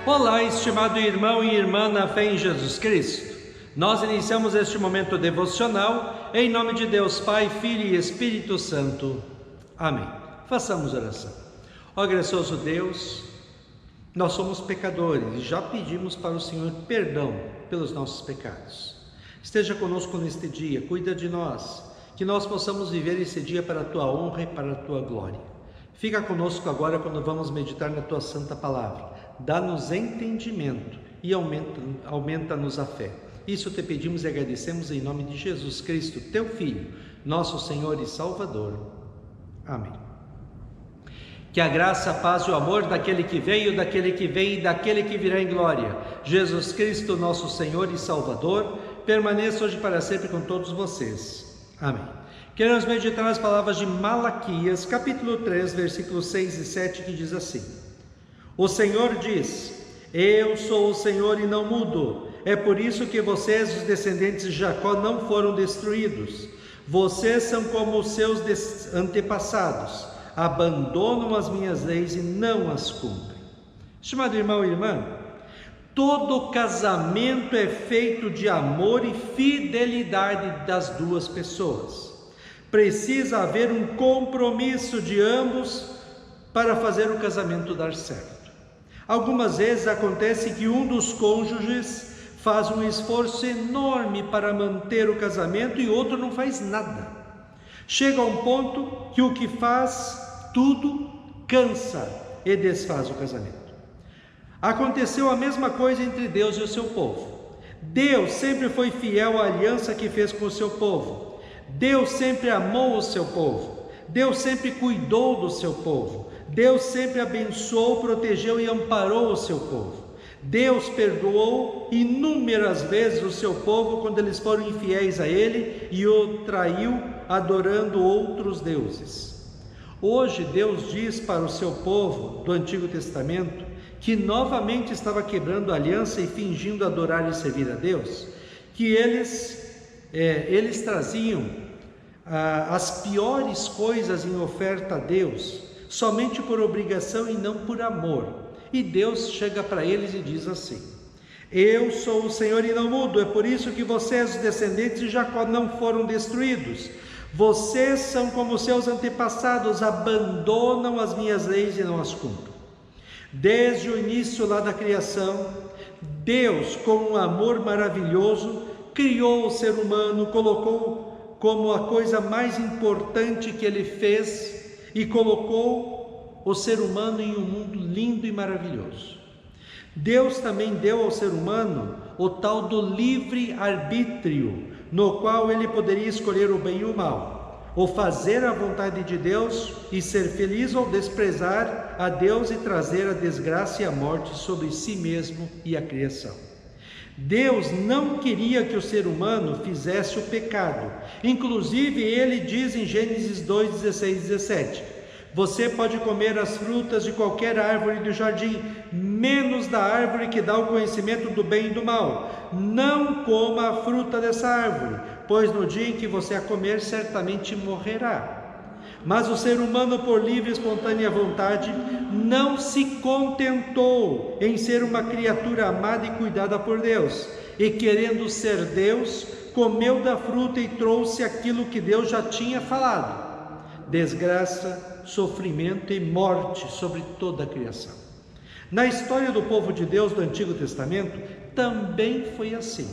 Olá, estimado irmão e irmã na fé em Jesus Cristo. Nós iniciamos este momento devocional em nome de Deus Pai, Filho e Espírito Santo. Amém. Façamos oração. Ó gracioso Deus, nós somos pecadores e já pedimos para o Senhor perdão pelos nossos pecados. Esteja conosco neste dia, cuida de nós, que nós possamos viver esse dia para a Tua honra e para a Tua glória. Fica conosco agora quando vamos meditar na Tua Santa Palavra. Dá-nos entendimento e aumenta-nos a fé. Isso te pedimos e agradecemos em nome de Jesus Cristo, Teu Filho, nosso Senhor e Salvador. Amém. Que a graça, a paz e o amor daquele que veio, daquele que vem e daquele que virá em glória, Jesus Cristo, nosso Senhor e Salvador, permaneça hoje para sempre com todos vocês. Amém. Queremos meditar nas palavras de Malaquias, capítulo 3, versículos 6 e 7, que diz assim: O Senhor diz: Eu sou o Senhor e não mudo. É por isso que vocês, os descendentes de Jacó, não foram destruídos. Vocês são como os seus antepassados, abandonam as minhas leis e não as cumprem. Estimado irmão e irmã, todo casamento é feito de amor e fidelidade das duas pessoas. Precisa haver um compromisso de ambos para fazer o casamento dar certo. Algumas vezes acontece que um dos cônjuges faz um esforço enorme para manter o casamento e outro não faz nada. Chega a um ponto que o que faz tudo cansa e desfaz o casamento. Aconteceu a mesma coisa entre Deus e o seu povo. Deus sempre foi fiel à aliança que fez com o seu povo. Deus sempre amou o seu povo. Deus sempre cuidou do seu povo. Deus sempre abençoou, protegeu e amparou o seu povo. Deus perdoou inúmeras vezes o seu povo quando eles foram infiéis a Ele e o traiu adorando outros deuses. Hoje Deus diz para o seu povo do Antigo Testamento que novamente estava quebrando a aliança e fingindo adorar e servir a Deus, que eles traziam as piores coisas em oferta a Deus, somente por obrigação e não por amor. E Deus chega para eles e diz assim: Eu sou o Senhor e não mudo. É por isso que vocês, os descendentes de Jacó, não foram destruídos. Vocês são como seus antepassados, abandonam as minhas leis e não as cumprem. Desde o início lá da criação, Deus, com um amor maravilhoso, criou o ser humano, colocou como a coisa mais importante que Ele fez e colocou o ser humano em um mundo lindo e maravilhoso. Deus também deu ao ser humano o tal do livre-arbítrio, no qual ele poderia escolher o bem e o mal, ou fazer a vontade de Deus e ser feliz, ou desprezar a Deus e trazer a desgraça e a morte sobre si mesmo e a criação. Deus não queria que o ser humano fizesse o pecado. Inclusive ele diz em Gênesis 2, 16 e 17: Você pode comer as frutas de qualquer árvore do jardim, menos da árvore que dá o conhecimento do bem e do mal. Não coma a fruta dessa árvore, pois no dia em que você a comer, certamente morrerá. Mas o ser humano, por livre e espontânea vontade, não se contentou em ser uma criatura amada e cuidada por Deus, e querendo ser Deus, comeu da fruta e trouxe aquilo que Deus já tinha falado: desgraça, sofrimento e morte sobre toda a criação. Na história do povo de Deus do Antigo Testamento, também foi assim.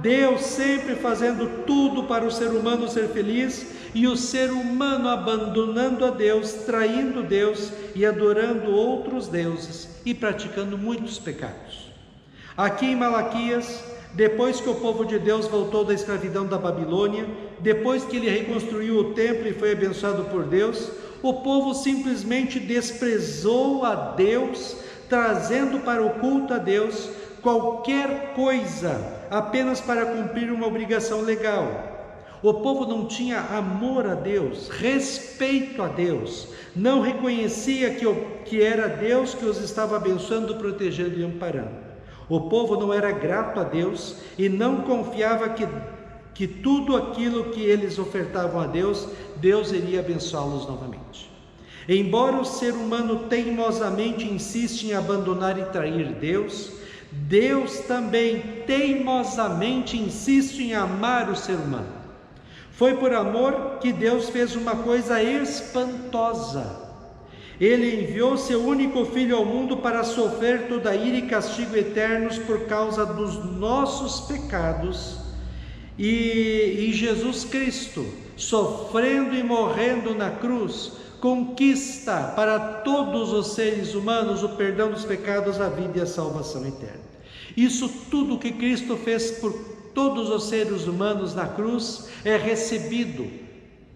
Deus sempre fazendo tudo para o ser humano ser feliz, e o ser humano abandonando a Deus, traindo Deus e adorando outros deuses e praticando muitos pecados. Aqui em Malaquias, depois que o povo de Deus voltou da escravidão da Babilônia, depois que ele reconstruiu o templo e foi abençoado por Deus, o povo simplesmente desprezou a Deus, trazendo para o culto a Deus qualquer coisa apenas para cumprir uma obrigação legal. O povo não tinha amor a Deus, respeito a Deus, não reconhecia que era Deus que os estava abençoando, protegendo e amparando. O povo não era grato a Deus e não confiava que tudo aquilo que eles ofertavam a Deus, Deus iria abençoá-los novamente. Embora o ser humano teimosamente insista em abandonar e trair Deus, Deus também teimosamente insiste em amar o ser humano. Foi por amor que Deus fez uma coisa espantosa. Ele enviou seu único Filho ao mundo para sofrer toda a ira e castigo eternos por causa dos nossos pecados. E Jesus Cristo, sofrendo e morrendo na cruz, conquista para todos os seres humanos o perdão dos pecados, a vida e a salvação eterna. Isso tudo que Cristo fez por todos os seres humanos na cruz é recebido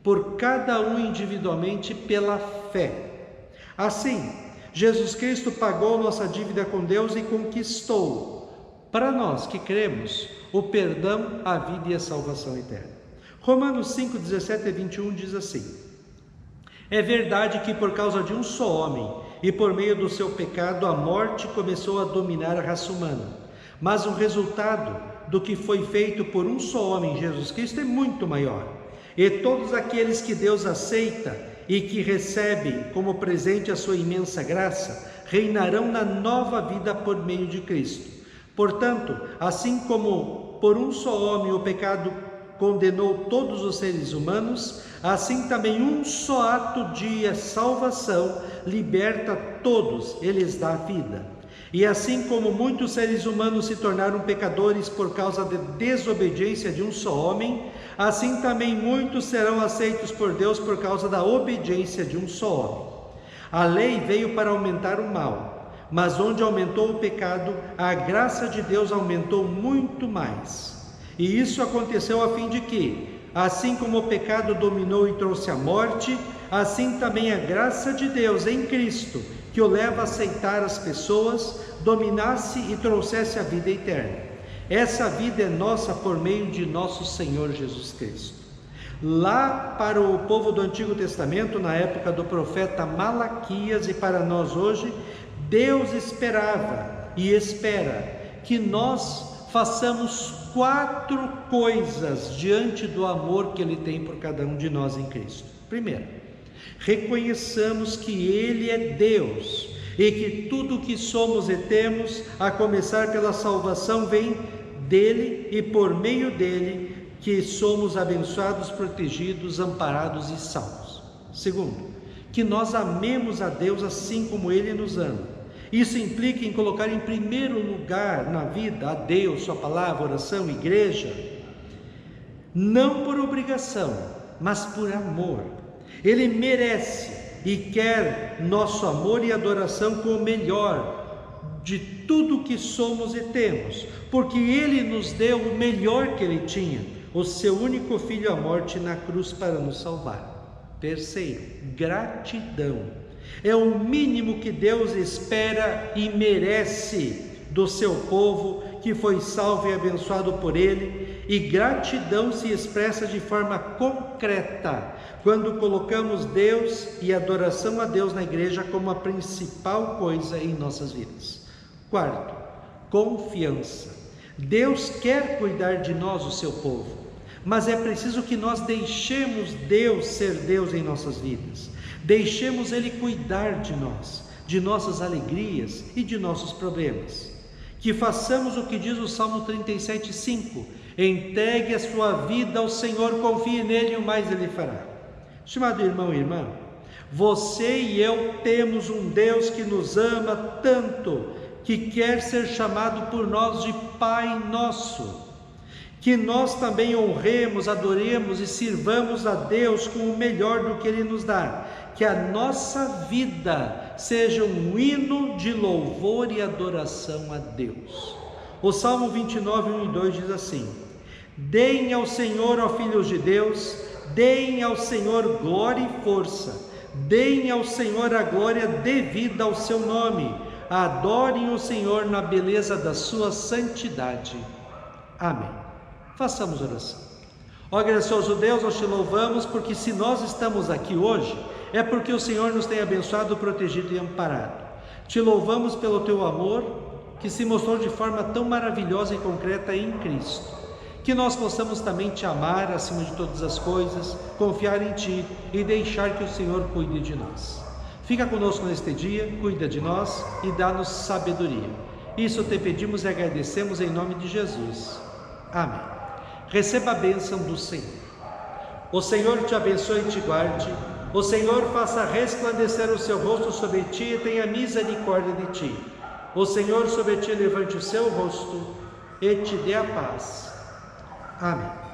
por cada um individualmente pela fé. Assim, Jesus Cristo pagou nossa dívida com Deus e conquistou, para nós que cremos, o perdão, a vida e a salvação eterna. Romanos 5, 17 e 21 diz assim: é verdade que por causa de um só homem e por meio do seu pecado a morte começou a dominar a raça humana, mas o resultado do que foi feito por um só homem, Jesus Cristo, é muito maior. E todos aqueles que Deus aceita e que recebem como presente a sua imensa graça, reinarão na nova vida por meio de Cristo. Portanto, assim como por um só homem o pecado condenou todos os seres humanos, assim também um só ato de salvação liberta todos, e lhes dá vida. E assim como muitos seres humanos se tornaram pecadores por causa da desobediência de um só homem, assim também muitos serão aceitos por Deus por causa da obediência de um só homem. A lei veio para aumentar o mal, mas onde aumentou o pecado, a graça de Deus aumentou muito mais. E isso aconteceu a fim de que, assim como o pecado dominou e trouxe a morte, assim também a graça de Deus em Cristo, que o leva a aceitar as pessoas, dominasse e trouxesse a vida eterna. Essa vida é nossa por meio de nosso Senhor Jesus Cristo. Lá para o povo do Antigo Testamento, na época do profeta Malaquias, e para nós hoje, Deus esperava e espera que nós façamos 4 coisas diante do amor que Ele tem por cada um de nós em Cristo. Primeiro, reconheçamos que Ele é Deus e que tudo o que somos e temos, a começar pela salvação, vem dEle e por meio dEle que somos abençoados, protegidos, amparados e salvos. Segundo, que nós amemos a Deus assim como Ele nos ama. Isso implica em colocar em primeiro lugar na vida a Deus, Sua palavra, oração, igreja, não por obrigação, mas por amor. Ele merece e quer nosso amor e adoração com o melhor de tudo que somos e temos, porque Ele nos deu o melhor que Ele tinha, o seu único Filho à morte na cruz para nos salvar. Terceiro, gratidão. É o mínimo que Deus espera e merece do seu povo que foi salvo e abençoado por Ele, e gratidão se expressa de forma concreta quando colocamos Deus e adoração a Deus na igreja como a principal coisa em nossas vidas. Quarto, confiança. Deus quer cuidar de nós, o seu povo, mas é preciso que nós deixemos Deus ser Deus em nossas vidas. Deixemos Ele cuidar de nós, de nossas alegrias e de nossos problemas. Que façamos o que diz o Salmo 37:5: entregue a sua vida ao Senhor, confie nele e o mais Ele fará. Estimado irmão e irmã, você e eu temos um Deus que nos ama tanto, que quer ser chamado por nós de Pai Nosso. Que nós também honremos, adoremos e sirvamos a Deus com o melhor do que Ele nos dá. Que a nossa vida seja um hino de louvor e adoração a Deus. O Salmo 29, 1 e 2 diz assim: deem ao Senhor, ó filhos de Deus, deem ao Senhor glória e força, deem ao Senhor a glória devida ao seu nome, adorem o Senhor na beleza da sua santidade. Amém. Façamos oração. Ó gracioso Deus, nós te louvamos, porque se nós estamos aqui hoje, é porque o Senhor nos tem abençoado, protegido e amparado. Te louvamos pelo teu amor, que se mostrou de forma tão maravilhosa e concreta em Cristo. Que nós possamos também te amar acima de todas as coisas, confiar em ti e deixar que o Senhor cuide de nós. Fica conosco neste dia, cuida de nós e dá-nos sabedoria. Isso te pedimos e agradecemos em nome de Jesus. Amém. Receba a bênção do Senhor. O Senhor te abençoe e te guarde. O Senhor faça resplandecer o seu rosto sobre ti e tenha misericórdia de ti. O Senhor sobre ti levante o seu rosto e te dê a paz. Amém.